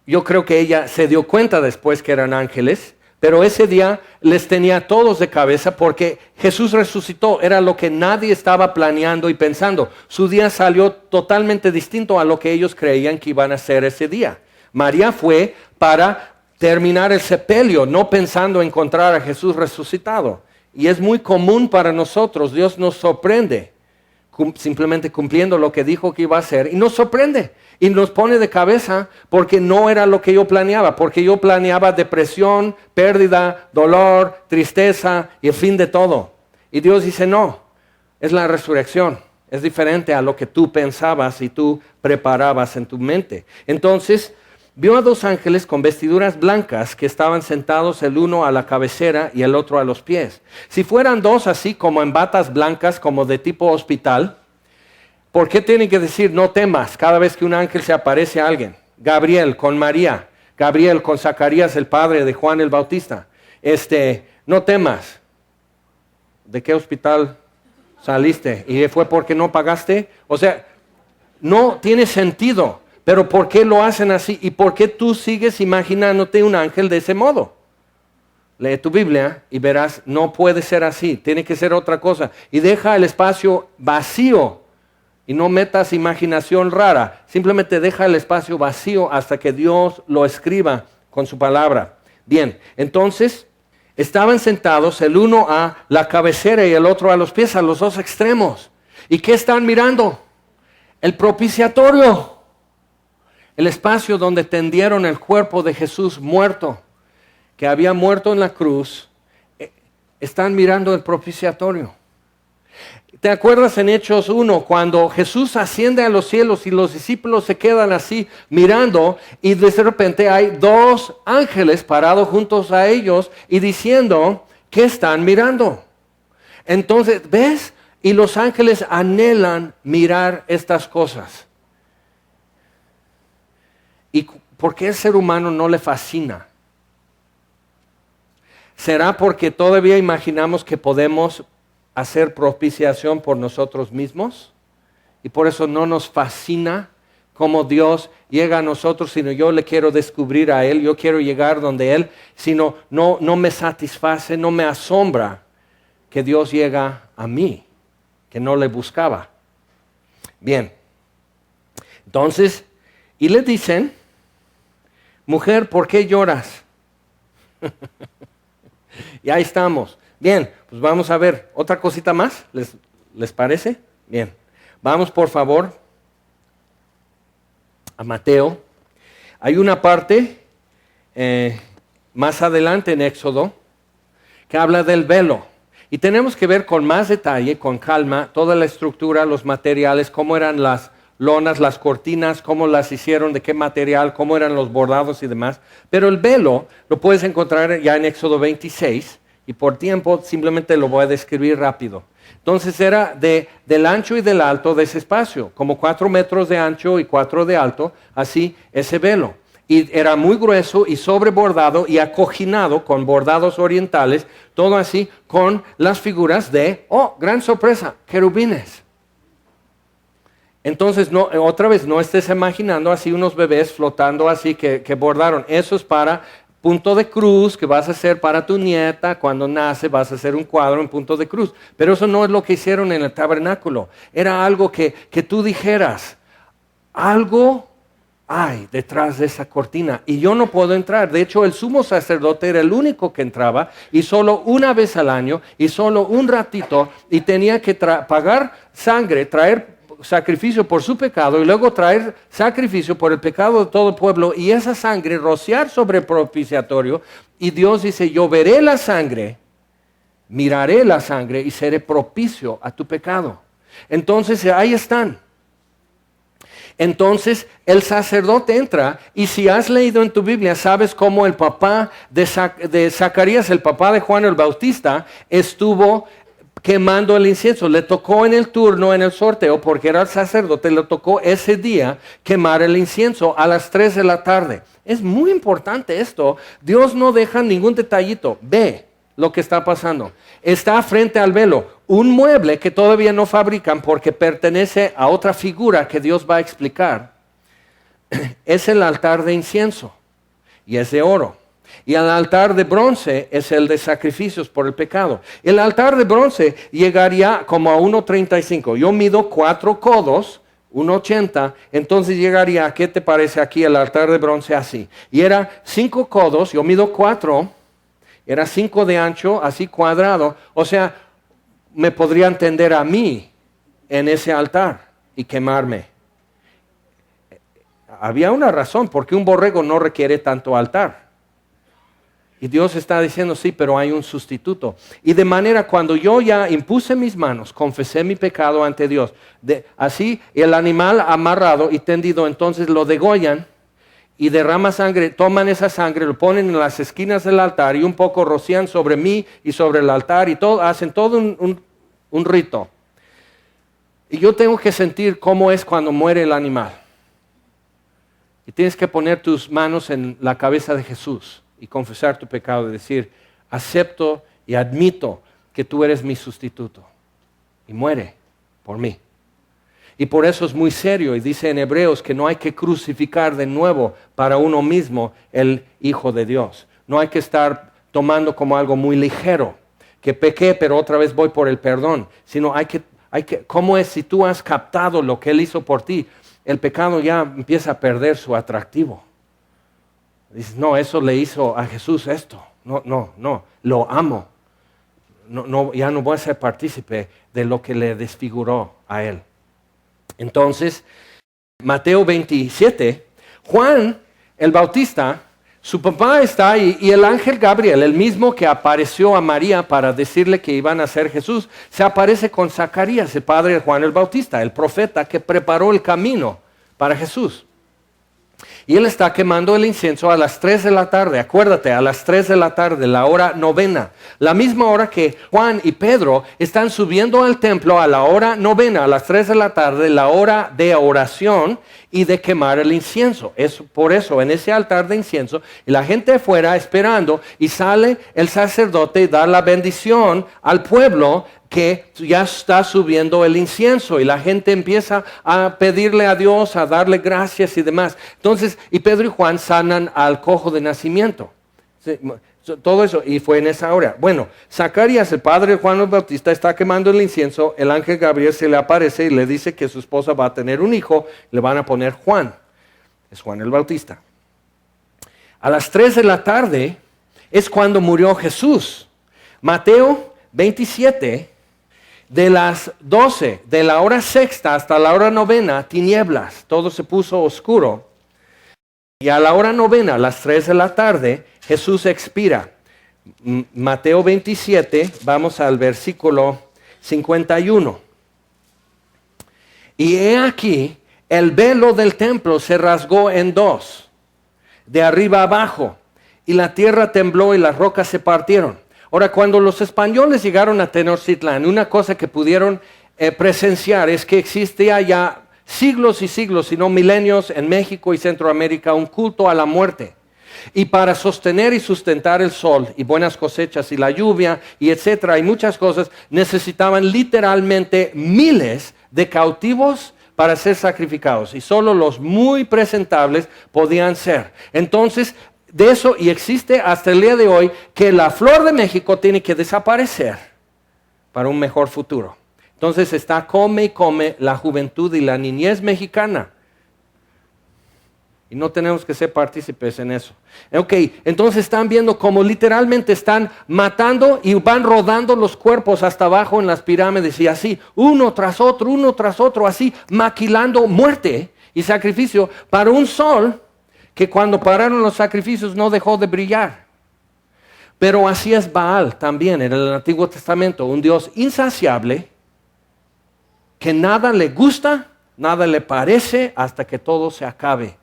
Yo creo que ella se dio cuenta después que eran ángeles, pero ese día les tenía a todos de cabeza porque Jesús resucitó. Era lo que nadie estaba planeando y pensando. Su día salió totalmente distinto a lo que ellos creían que iban a hacer ese día. María fue para terminar el sepelio, no pensando encontrar a Jesús resucitado. Y es muy común para nosotros. Dios nos sorprende simplemente cumpliendo lo que dijo que iba a hacer, y nos sorprende y nos pone de cabeza porque no era lo que yo planeaba, porque yo planeaba depresión, pérdida, dolor, tristeza y el fin de todo. Y Dios dice no, es la resurrección, es diferente a lo que tú pensabas y tú preparabas en tu mente. Entonces vio a dos ángeles con vestiduras blancas que estaban sentados, el uno a la cabecera y el otro a los pies. Si fueran dos así como en batas blancas, como de tipo hospital, ¿por qué tienen que decir no temas cada vez que un ángel se aparece a alguien? Gabriel con María, Gabriel con Zacarías, el padre de Juan el Bautista. No temas. ¿De qué hospital saliste? ¿Y fue porque no pagaste? O sea, no tiene sentido. Pero ¿por qué lo hacen así? ¿Y por qué tú sigues imaginándote un ángel de ese modo? Lee tu Biblia y verás, no puede ser así, tiene que ser otra cosa. Y deja el espacio vacío y no metas imaginación rara. Simplemente deja el espacio vacío hasta que Dios lo escriba con su palabra. Bien, entonces estaban sentados el uno a la cabecera y el otro a los pies, a los dos extremos. ¿Y qué están mirando? El propiciatorio. El espacio donde tendieron el cuerpo de Jesús muerto, que había muerto en la cruz. Están mirando el propiciatorio. ¿Te acuerdas en Hechos 1 cuando Jesús asciende a los cielos y los discípulos se quedan así mirando y de repente hay dos ángeles parados juntos a ellos y diciendo que están mirando? Entonces, ¿ves? Y los ángeles anhelan mirar estas cosas. ¿Y por qué el ser humano no le fascina? ¿Será porque todavía imaginamos que podemos hacer propiciación por nosotros mismos? Y por eso no nos fascina cómo Dios llega a nosotros, sino yo le quiero descubrir a Él, yo quiero llegar donde Él, sino no me satisface, no me asombra que Dios llega a mí, que no le buscaba. Bien, entonces, y le dicen, mujer, ¿por qué lloras? Y ahí estamos. Bien, pues vamos a ver otra cosita más. ¿Les parece? Bien. Vamos por favor a Mateo. Hay una parte más adelante en Éxodo que habla del velo. Y tenemos que ver con más detalle, con calma, toda la estructura, los materiales, cómo eran las lonas, las cortinas, cómo las hicieron, de qué material, cómo eran los bordados y demás. Pero el velo lo puedes encontrar ya en Éxodo 26 y por tiempo simplemente lo voy a describir rápido. Entonces era del ancho y del alto de ese espacio, como 4 metros de ancho y 4 de alto, así ese velo. Y era muy grueso y sobrebordado y acoginado con bordados orientales, todo así con las figuras de, oh, gran sorpresa, querubines. Entonces, otra vez, no estés imaginando así unos bebés flotando así que bordaron. Eso es para punto de cruz que vas a hacer para tu nieta. Cuando nace vas a hacer un cuadro en punto de cruz. Pero eso no es lo que hicieron en el tabernáculo. Era algo que tú dijeras, algo hay detrás de esa cortina y yo no puedo entrar. De hecho, el sumo sacerdote era el único que entraba y solo una vez al año y solo un ratito y tenía que pagar sangre, traer sacrificio por su pecado y luego traer sacrificio por el pecado de todo el pueblo y esa sangre rociar sobre el propiciatorio. Y Dios dice, yo veré la sangre, miraré la sangre y seré propicio a tu pecado. Entonces ahí están. Entonces el sacerdote entra y si has leído en tu Biblia, sabes cómo el papá de Zacarías, el papá de Juan el Bautista, estuvo quemando el incienso. Le tocó en el turno, en el sorteo, porque era el sacerdote, le tocó ese día quemar el incienso a las 3 de la tarde. Es muy importante esto. Dios no deja ningún detallito. Ve lo que está pasando. Está frente al velo, un mueble que todavía no fabrican porque pertenece a otra figura que Dios va a explicar. Es el altar de incienso y es de oro. Y el altar de bronce es el de sacrificios por el pecado. El altar de bronce llegaría como a 1,35. Yo mido 4 codos, 1,80. Entonces llegaría, ¿qué te parece aquí el altar de bronce así? Y era 5 codos, yo mido 4, era 5 de ancho, así cuadrado. O sea, me podrían tender a mí en ese altar y quemarme. Había una razón, porque un borrego no requiere tanto altar. Y Dios está diciendo, sí, pero hay un sustituto. Y de manera, cuando yo ya impuse mis manos, confesé mi pecado ante Dios, así el animal amarrado y tendido, entonces lo degollan y derrama sangre, toman esa sangre, lo ponen en las esquinas del altar y un poco rocían sobre mí y sobre el altar y todo, hacen todo un rito. Y yo tengo que sentir cómo es cuando muere el animal. Y tienes que poner tus manos en la cabeza de Jesús y confesar tu pecado y decir, acepto y admito que tú eres mi sustituto. Y muere por mí. Y por eso es muy serio y dice en Hebreos que no hay que crucificar de nuevo para uno mismo el Hijo de Dios. No hay que estar tomando como algo muy ligero, que pequé pero otra vez voy por el perdón. Sino hay que, ¿cómo es si tú has captado lo que Él hizo por ti? El pecado ya empieza a perder su atractivo. Dices, no, eso le hizo a Jesús esto. No, lo amo. Ya no voy a ser partícipe de lo que le desfiguró a Él. Entonces, Mateo 27, Juan el Bautista, su papá está ahí y el ángel Gabriel, el mismo que apareció a María para decirle que iban a ser Jesús, se aparece con Zacarías, el padre de Juan el Bautista, el profeta que preparó el camino para Jesús. Y él está quemando el incienso a las 3 de la tarde, acuérdate, a las 3 de la tarde, la hora novena. La misma hora que Juan y Pedro están subiendo al templo a la hora novena, a las 3 de la tarde, la hora de oración y de quemar el incienso. Por eso, en ese altar de incienso, y la gente afuera esperando, y sale el sacerdote y da la bendición al pueblo que ya está subiendo el incienso y la gente empieza a pedirle a Dios, a darle gracias y demás. Entonces, y Pedro y Juan sanan al cojo de nacimiento. Sí, todo eso, y fue en esa hora. Bueno, Zacarías, el padre de Juan el Bautista, está quemando el incienso, el ángel Gabriel se le aparece y le dice que su esposa va a tener un hijo, le van a poner Juan, es Juan el Bautista. A las 3 de la tarde es cuando murió Jesús. Mateo 27, de las 12, de la hora sexta hasta la hora novena, tinieblas, todo se puso oscuro. Y a la hora novena, a las 3 de la tarde, Jesús expira. Mateo 27, vamos al versículo 51. Y he aquí, el velo del templo se rasgó en dos, de arriba abajo, y la tierra tembló y las rocas se partieron. Ahora, cuando los españoles llegaron a Tenochtitlán, una cosa que pudieron presenciar es que existía ya siglos y siglos, si no milenios, en México y Centroamérica, un culto a la muerte. Y para sostener y sustentar el sol y buenas cosechas y la lluvia y etcétera, y muchas cosas, necesitaban literalmente miles de cautivos para ser sacrificados. Y solo los muy presentables podían ser. Entonces, de eso, y existe hasta el día de hoy, que la flor de México tiene que desaparecer para un mejor futuro. Entonces está come y come la juventud y la niñez mexicana. Y no tenemos que ser partícipes en eso. Ok, entonces están viendo cómo literalmente están matando y van rodando los cuerpos hasta abajo en las pirámides y así, uno tras otro, así, maquilando muerte y sacrificio para un sol que cuando pararon los sacrificios no dejó de brillar. Pero así es Baal también en el Antiguo Testamento, un Dios insaciable que nada le gusta, nada le parece hasta que todo se acabe.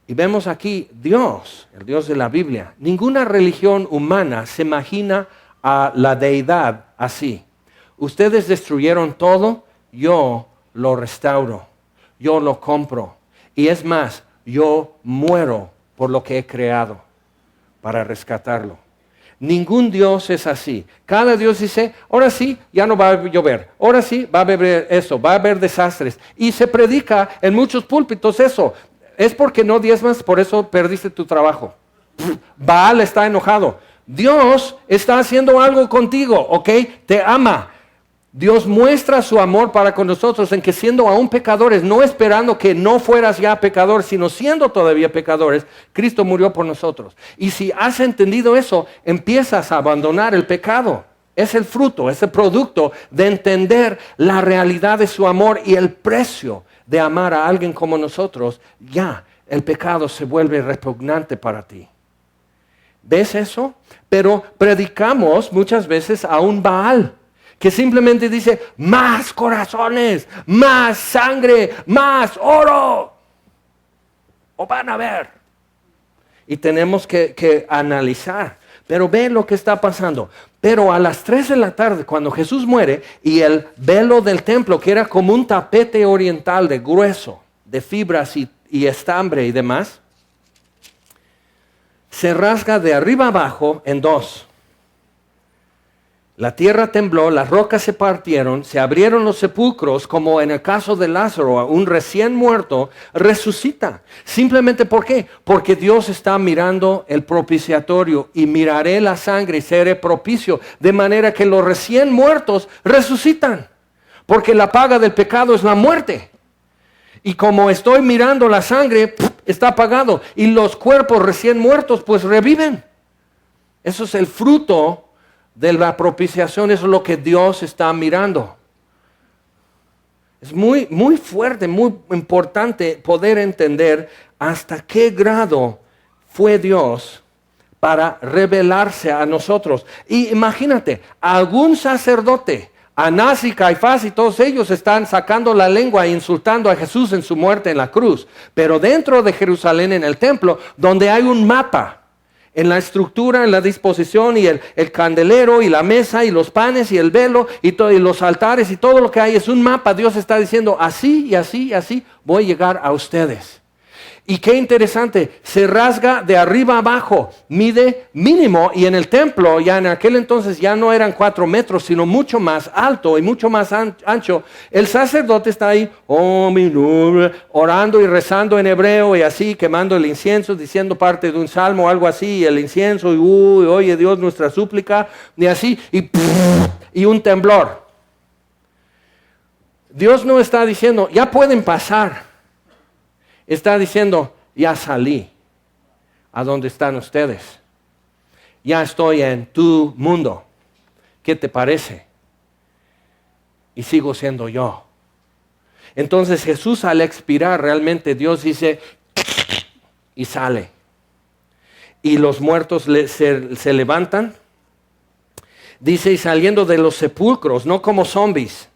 Y vemos aquí Dios, el Dios de la Biblia. Ninguna religión humana se imagina a la deidad así. Ustedes destruyeron todo, yo lo restauro, yo lo compro. Y es más, yo muero por lo que he creado para rescatarlo. Ningún Dios es así. Cada Dios dice, ahora sí, ya no va a llover. Ahora sí, va a haber eso, va a haber desastres. Y se predica en muchos púlpitos eso. Es porque no diezmas, por eso perdiste tu trabajo. Baal está enojado. Dios está haciendo algo contigo, ¿ok? Te ama. Dios muestra su amor para con nosotros en que siendo aún pecadores, no esperando que no fueras ya pecador, sino siendo todavía pecadores, Cristo murió por nosotros. Y si has entendido eso, empiezas a abandonar el pecado. Es el fruto, es el producto de entender la realidad de su amor y el precio de amar a alguien como nosotros. Ya, el pecado se vuelve repugnante para ti. ¿Ves eso? Pero predicamos muchas veces a un Baal que simplemente dice, más corazones, más sangre, más oro. O van a ver. Y tenemos que analizar. Pero ve lo que está pasando. Pero a las 3 de la tarde, cuando Jesús muere, y el velo del templo, que era como un tapete oriental de grueso, de fibras y estambre y demás, se rasga de arriba abajo en dos. La tierra tembló, las rocas se partieron, se abrieron los sepulcros, como en el caso de Lázaro, un recién muerto resucita. Simplemente ¿por qué? Porque Dios está mirando el propiciatorio y miraré la sangre y seré propicio, de manera que los recién muertos resucitan. Porque la paga del pecado es la muerte. Y como estoy mirando la sangre, está pagado. Y los cuerpos recién muertos pues reviven. Eso es el fruto de la propiciación, eso es lo que Dios está mirando. Es muy, muy fuerte, muy importante poder entender hasta qué grado fue Dios para revelarse a nosotros. Y imagínate, algún sacerdote, Anás y Caifás y todos ellos están sacando la lengua e insultando a Jesús en su muerte en la cruz. Pero dentro de Jerusalén, en el templo, donde hay un mapa, en la estructura, en la disposición y el candelero y la mesa y los panes y el velo y los altares y todo lo que hay es un mapa. Dios está diciendo así y así y así voy a llegar a ustedes. Y qué interesante, se rasga de arriba abajo, mide mínimo, y en el templo ya en aquel entonces ya no eran 4 metros, sino mucho más alto y mucho más ancho. El sacerdote está ahí, orando y rezando en hebreo y así, quemando el incienso, diciendo parte de un salmo o algo así, y el incienso, y oye Dios nuestra súplica, y así, y un temblor. Dios no está diciendo, ya pueden pasar. Está diciendo, ya salí a donde están ustedes. Ya estoy en tu mundo. ¿Qué te parece? Y sigo siendo yo. Entonces Jesús al expirar, realmente Dios dice, y sale. Y los muertos se levantan. Dice, y saliendo de los sepulcros, no como zombies,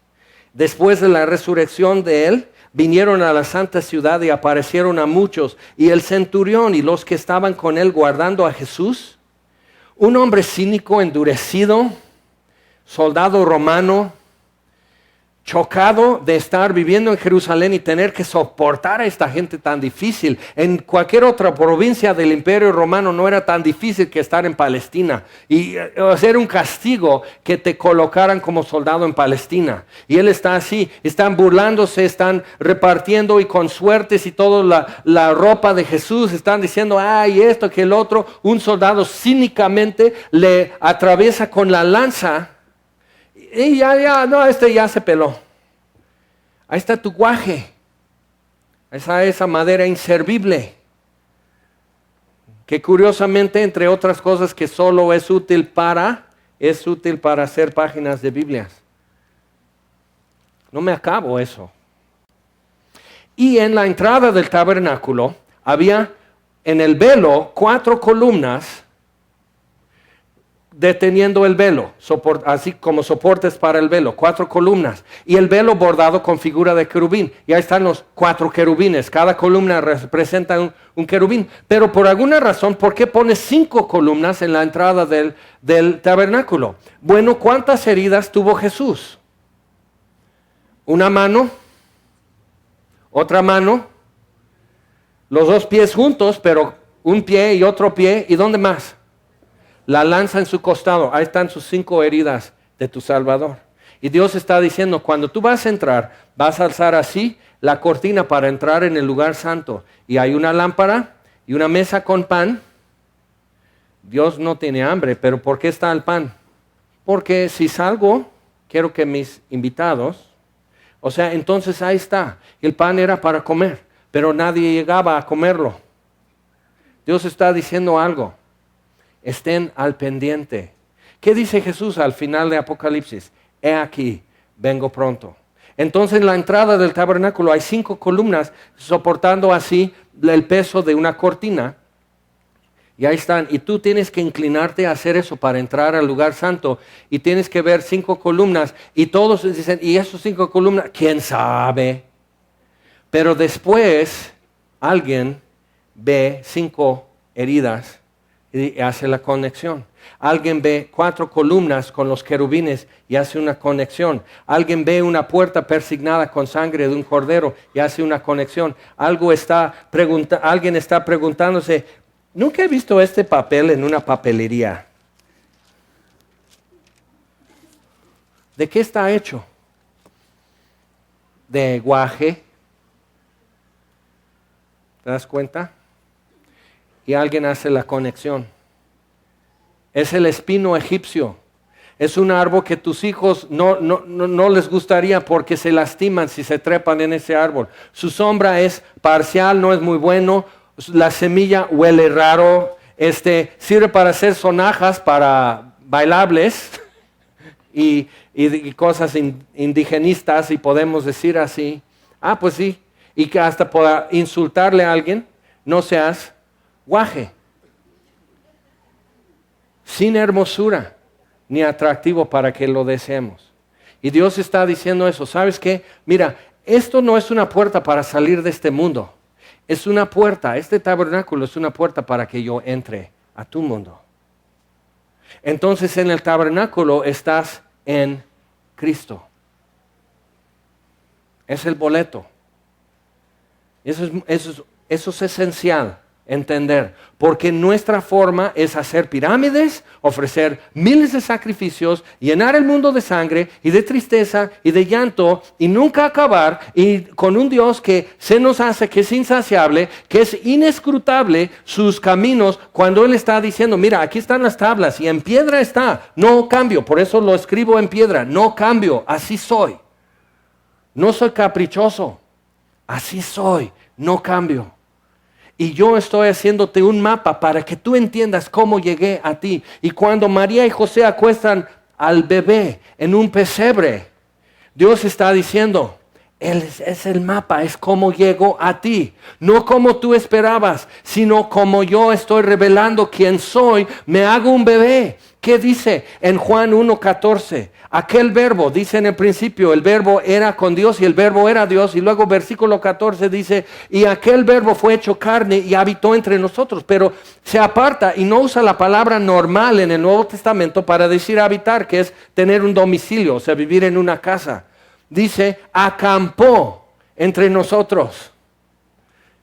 después de la resurrección de él, vinieron a la santa ciudad y aparecieron a muchos. Y el centurión y los que estaban con él guardando a Jesús, un hombre cínico, endurecido, soldado romano, chocado de estar viviendo en Jerusalén y tener que soportar a esta gente tan difícil. En cualquier otra provincia del Imperio Romano no era tan difícil que estar en Palestina. Y era un castigo que te colocaran como soldado en Palestina. Y él está así, están burlándose, están repartiendo y con suertes y toda la ropa de Jesús. Están diciendo, ay, esto, que el otro. Un soldado cínicamente le atraviesa con la lanza. Y este ya se peló. Ahí está tu guaje. Ahí está esa madera inservible. Que curiosamente, entre otras cosas, que solo es útil para hacer páginas de Biblias. No me acabo eso. Y en la entrada del tabernáculo había en el velo 4 columnas deteniendo el velo, así como soportes para el velo, 4 columnas, y el velo bordado con figura de querubín. Y ahí están los 4 querubines, cada columna representa un querubín. Pero por alguna razón, ¿por qué pones 5 columnas en la entrada del tabernáculo? Bueno, ¿cuántas heridas tuvo Jesús? Una mano, otra mano, los 2 pies juntos, pero un pie y otro pie, ¿y dónde más? La lanza en su costado. Ahí están sus 5 heridas de tu Salvador. Y Dios está diciendo, cuando tú vas a entrar, vas a alzar así la cortina para entrar en el lugar santo. Y hay una lámpara y una mesa con pan Dios no tiene hambre, pero ¿por qué está el pan? Porque si salgo, quiero que mis invitados, o sea, entonces ahí está. El pan era para comer, pero nadie llegaba a comerlo. Dios está diciendo algo. Estén al pendiente. ¿Qué dice Jesús al final de Apocalipsis? He aquí, vengo pronto. Entonces en la entrada del tabernáculo hay 5 columnas soportando así el peso de una cortina. Y ahí están. Y tú tienes que inclinarte a hacer eso para entrar al lugar santo. Y tienes que ver 5 columnas. Y todos dicen, ¿y esos 5 columnas? ¿Quién sabe? Pero después alguien ve 5 heridas y hace la conexión. Alguien ve 4 columnas con los querubines y hace una conexión. Alguien ve una puerta persignada con sangre de un cordero y hace una conexión. Alguien está preguntándose, nunca he visto este papel en una papelería. ¿De qué está hecho? De guaje. ¿Te das cuenta? Y alguien hace la conexión. Es el espino egipcio. Es un árbol que tus hijos no les gustaría porque se lastiman si se trepan en ese árbol. Su sombra es parcial, no es muy bueno. La semilla huele raro. Sirve para hacer sonajas para bailables y cosas indigenistas, y podemos decir así. Ah, pues sí. Y que hasta para insultarle a alguien, no seas guaje, sin hermosura ni atractivo para que lo deseemos. Y Dios está diciendo eso. ¿Sabes qué? Mira, esto no es una puerta para salir de este mundo. Es una puerta, este tabernáculo es una puerta para que yo entre a tu mundo. Entonces en el tabernáculo estás en Cristo. Es el boleto. Eso es esencial entender, porque nuestra forma es hacer pirámides, ofrecer miles de sacrificios, llenar el mundo de sangre y de tristeza y de llanto y nunca acabar, y con un Dios que se nos hace, que es insaciable, que es inescrutable sus caminos, cuando Él está diciendo, mira, aquí están las tablas y en piedra está, no cambio, por eso lo escribo en piedra, no cambio, así soy. No soy caprichoso, así soy, no cambio. Y yo estoy haciéndote un mapa para que tú entiendas cómo llegué a ti. Y cuando María y José acuestan al bebé en un pesebre, Dios está diciendo, Él es el mapa, es cómo llegó a ti. No como tú esperabas, sino como yo estoy revelando quién soy, me hago un bebé. ¿Qué dice en Juan 1:14? Aquel verbo, dice en el principio, el verbo era con Dios y el verbo era Dios. Y luego versículo 14 dice, y aquel verbo fue hecho carne y habitó entre nosotros. Pero se aparta y no usa la palabra normal en el Nuevo Testamento para decir habitar, que es tener un domicilio, o sea, vivir en una casa. Dice, acampó entre nosotros.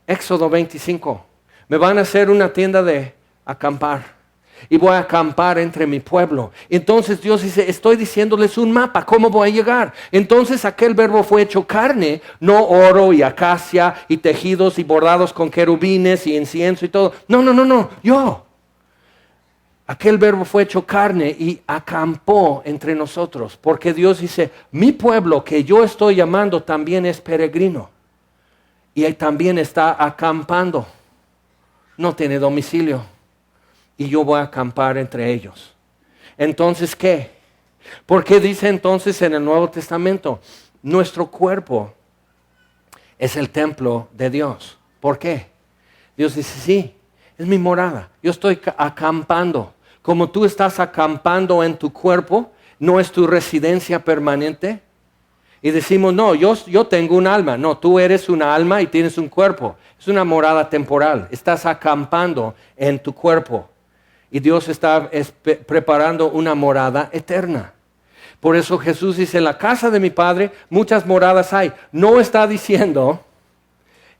Éxodo 25. Me van a hacer una tienda de acampar. Y voy a acampar entre mi pueblo. Entonces Dios dice, estoy diciéndoles un mapa, ¿cómo voy a llegar? Entonces aquel verbo fue hecho carne, no oro y acacia y tejidos y bordados con querubines y incienso y todo. No, yo. Aquel verbo fue hecho carne y acampó entre nosotros. Porque Dios dice, mi pueblo que yo estoy llamando también es peregrino. Y él también está acampando. No tiene domicilio. Y yo voy a acampar entre ellos. Entonces, ¿qué? ¿Por qué dice entonces en el Nuevo Testamento? Nuestro cuerpo es el templo de Dios. ¿Por qué? Dios dice, sí, es mi morada. Yo estoy acampando. Como tú estás acampando en tu cuerpo, no es tu residencia permanente. Y decimos, no, yo tengo un alma. No, tú eres una alma y tienes un cuerpo. Es una morada temporal. Estás acampando en tu cuerpo. Y Dios está preparando una morada eterna. Por eso Jesús dice, en la casa de mi Padre muchas moradas hay. No está diciendo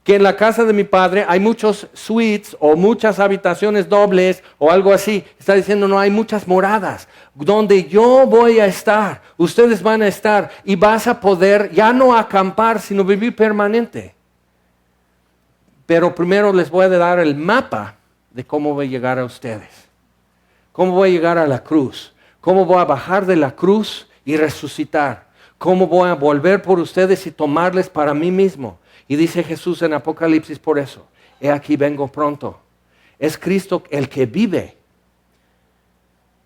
que en la casa de mi Padre hay muchos suites o muchas habitaciones dobles o algo así. Está diciendo, no, hay muchas moradas. Donde yo voy a estar, ustedes van a estar y vas a poder ya no acampar, sino vivir permanente. Pero primero les voy a dar el mapa de cómo voy a llegar a ustedes. ¿Cómo voy a llegar a la cruz? ¿Cómo voy a bajar de la cruz y resucitar? ¿Cómo voy a volver por ustedes y tomarles para mí mismo? Y dice Jesús en Apocalipsis por eso, he aquí vengo pronto. Es Cristo el que vive.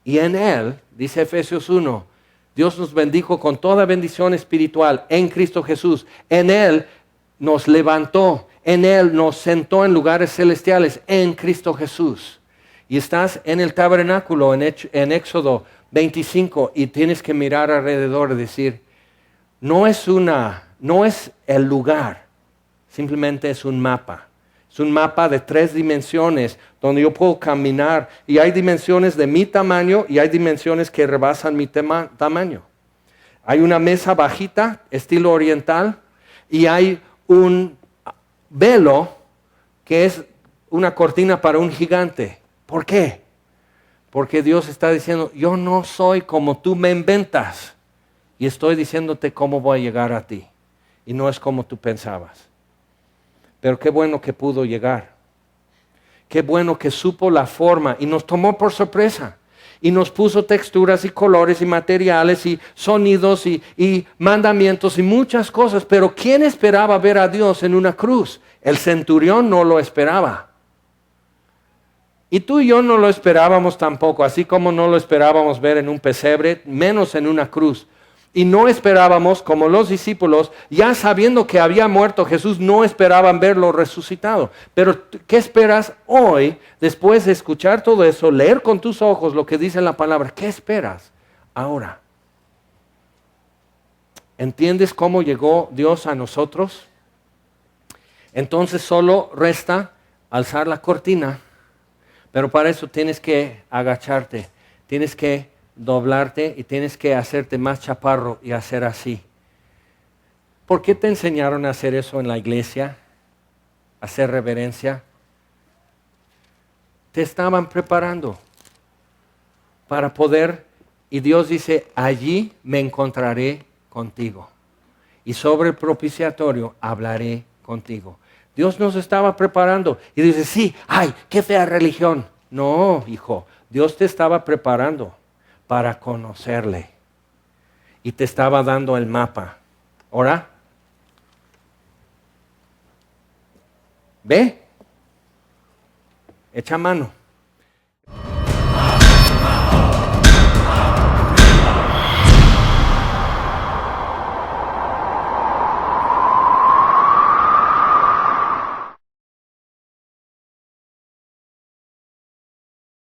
Y en Él, dice Efesios 1, Dios nos bendijo con toda bendición espiritual en Cristo Jesús. En Él nos levantó, en Él nos sentó en lugares celestiales, en Cristo Jesús. Y estás en el tabernáculo en Éxodo 25 y tienes que mirar alrededor y decir, no es el lugar, simplemente es un mapa. Es un mapa de 3 dimensiones donde yo puedo caminar y hay dimensiones de mi tamaño y hay dimensiones que rebasan mi tamaño. Hay una mesa bajita, estilo oriental, y hay un velo que es una cortina para un gigante. ¿Por qué? Porque Dios está diciendo, yo no soy como tú me inventas y estoy diciéndote cómo voy a llegar a ti. Y no es como tú pensabas. Pero qué bueno que pudo llegar. Qué bueno que supo la forma y nos tomó por sorpresa. Y nos puso texturas y colores y materiales y sonidos y mandamientos y muchas cosas. Pero ¿quién esperaba ver a Dios en una cruz? El centurión no lo esperaba. Y tú y yo no lo esperábamos tampoco, así como no lo esperábamos ver en un pesebre, menos en una cruz. Y no esperábamos, como los discípulos, ya sabiendo que había muerto Jesús, no esperaban verlo resucitado. Pero, ¿qué esperas hoy, después de escuchar todo eso, leer con tus ojos lo que dice la palabra? ¿Qué esperas ahora? ¿Entiendes cómo llegó Dios a nosotros? Entonces solo resta alzar la cortina, pero para eso tienes que agacharte, tienes que doblarte y tienes que hacerte más chaparro y hacer así. ¿Por qué te enseñaron a hacer eso en la iglesia? Hacer reverencia. Te estaban preparando para poder, y Dios dice, allí me encontraré contigo. Y sobre el propiciatorio hablaré contigo. Dios nos estaba preparando. Y dice, sí, ay, qué fea religión. No, hijo, Dios te estaba preparando para conocerle. Y te estaba dando el mapa. ¿Ahora? ¿Ve? Echa mano.